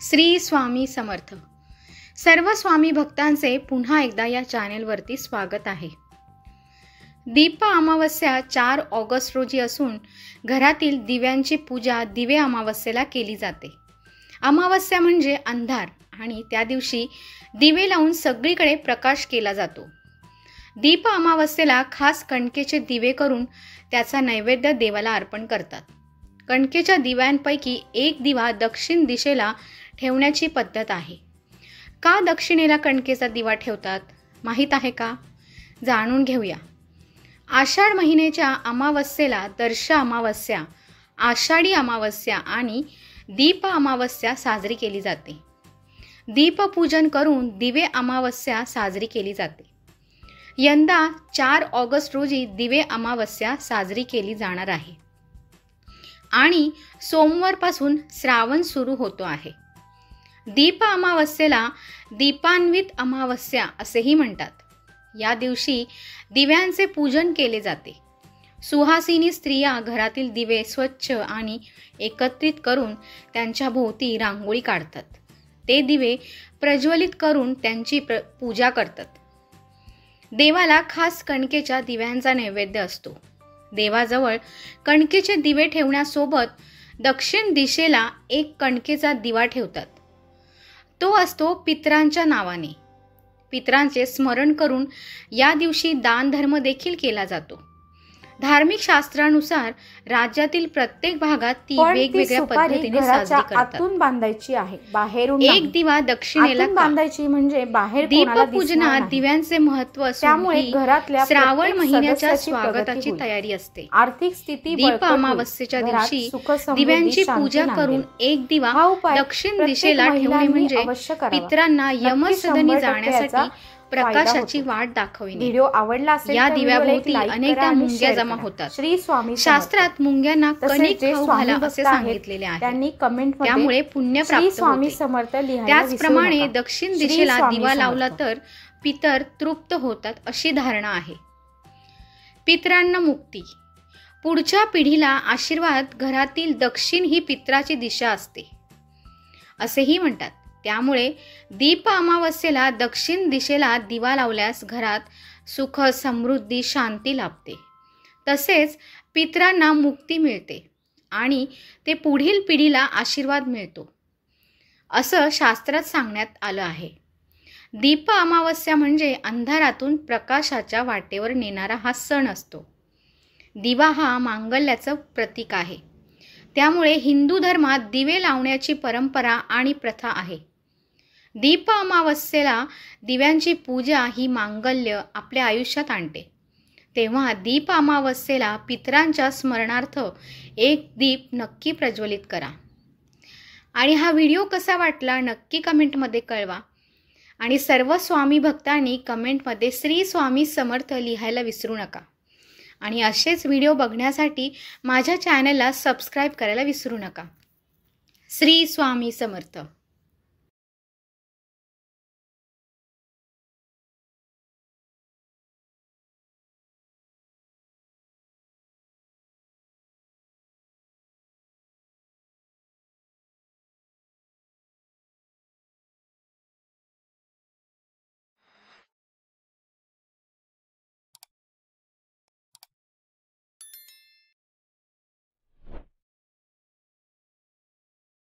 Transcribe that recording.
श्री स्वामी समर्थ। सर्व स्वामी भक्तांचे पुन्हा एकदा या चॅनेलवरती स्वागत आहे। दीप अमावस्या 4 ऑगस्ट रोजी असून घरातील दिव्यांची पूजा दिवे अमावस्येला केली जाते। अमावस्या म्हणजे अंधार आणि त्या दिवशी दिवे लावून सगळीकडे प्रकाश केला जातो। दीप अमावस्येला खास कणकेचे दिवे करून त्याचा नैवेद्य देवाला अर्पण करतात। कणकेच्या दिव्यांपैकी एक दिवा दक्षिण दिशेला ठेवण्याची पद्धत आहे। का दक्षिणेला कणकेचा दिवा ठेवतात माहीत आहे का? जाणून घेऊया। आषाढ महिन्याच्या अमावस्येला दर्शा अमावस्या, आषाढी अमावस्या आणि दीप अमावस्या साजरी केली जाते। दीपपूजन करून दिवे अमावस्या साजरी केली जाते। यंदा 4 ऑगस्ट रोजी दिवे अमावस्या साजरी केली जाणार आहे आणि सोमवारपासून श्रावण सुरू होतो आहे। दीप अमावस्येला दीपान्वित अमावस्या असेही म्हणतात। या दिवशी दिव्यांचे पूजन केले जाते। सुहासिनी स्त्रिया घरातील दिवे स्वच्छ आणि एकत्रित करून त्यांच्या भोवती रांगोळी काढतात। ते दिवे प्रज्वलित करून त्यांची पूजा करतात। देवाला खास कणकेच्या दिव्यांचा नैवेद्य असतो। देवाजवळ कणकेचे दिवे ठेवण्यासोबत दक्षिण दिशेला एक कणकेचा दिवा ठेवतात। तो असतो पितरांच्या नावाने। पितरांचे स्मरण करून या दिवशी दान धर्म देखील केला जातो। धार्मिक शास्त्रानुसार राज्यातील प्रत्येक भागात ती वेगवेगळ्या पद्धतीने साजरी करतात। आतून बांधायची आहे, बाहेरून एक दिवा दक्षिणेला बांधायची म्हणजे बाहेर दीपपूजनात दिव्यांचे महत्त्व असून त्यामुळे घरातल्या श्रावण महिन्याच्या स्वागताची तयारी असते। आर्थिक स्थिती दीप अमावस्येच्या दिवशी दिव्यांची पूजा करून एक दिवा दक्षिण दिशेला ठेवणे म्हणजे पितरांना यमसदनी जाण्यासाठी प्रकाशाची वाट दाखविणे। व्हिडिओ आवडला असेल या दिव्याभोवती अनेकदा मुंग्या जमा होतात। श्री स्वामी शास्त्रात मुंग्यांना कणिक खाऊ घाला असे सांगितलेले आहे। त्यांनी कमेंट मध्ये त्यामुळे पुण्य प्राप्त स्वामी होते। समर्थ लिहायला त्याचप्रमाणे दक्षिण दिशेला दिवा लावला तर पितर तृप्त होतात अशी धारणा आहे। पितरांना मुक्ती, पुढच्या पिढीला आशीर्वाद। घरातील दक्षिण ही पितराची दिशा असते असेही म्हणतात। त्यामुळे दीप अमावस्येला दक्षिण दिशेला दिवा लावल्यास घरात सुख, समृद्धी, शांती लाभते। तसेच पितरांना मुक्ती मिळते आणि ते पुढील पिढीला आशीर्वाद मिळतो असं शास्त्रात सांगण्यात आलं आहे। दीप अमावस्या म्हणजे अंधारातून प्रकाशाच्या वाटेवर नेणारा हा सण असतो। दिवा हा मांगल्याचं प्रतीक आहे। त्यामुळे हिंदू धर्मात दिवे लावण्याची परंपरा आणि प्रथा आहे। दीप अमावस्येला दिव्यांची पूजा ही मांगल्य आपल्या आयुष्यात आणते। तेव्हा दीप अमावस्येला पितरांच्या स्मरणार्थ एक दीप नक्की प्रज्वलित करा। आणि हा व्हिडिओ कसा वाटला नक्की कमेंटमध्ये कळवा। आणि सर्व स्वामी भक्तांनी कमेंटमध्ये श्री स्वामी समर्थ लिहायला विसरू नका। आणि असेच व्हिडिओ बघण्यासाठी माझ्या चॅनलला सबस्क्राईब करायला विसरू नका। श्री स्वामी समर्थ।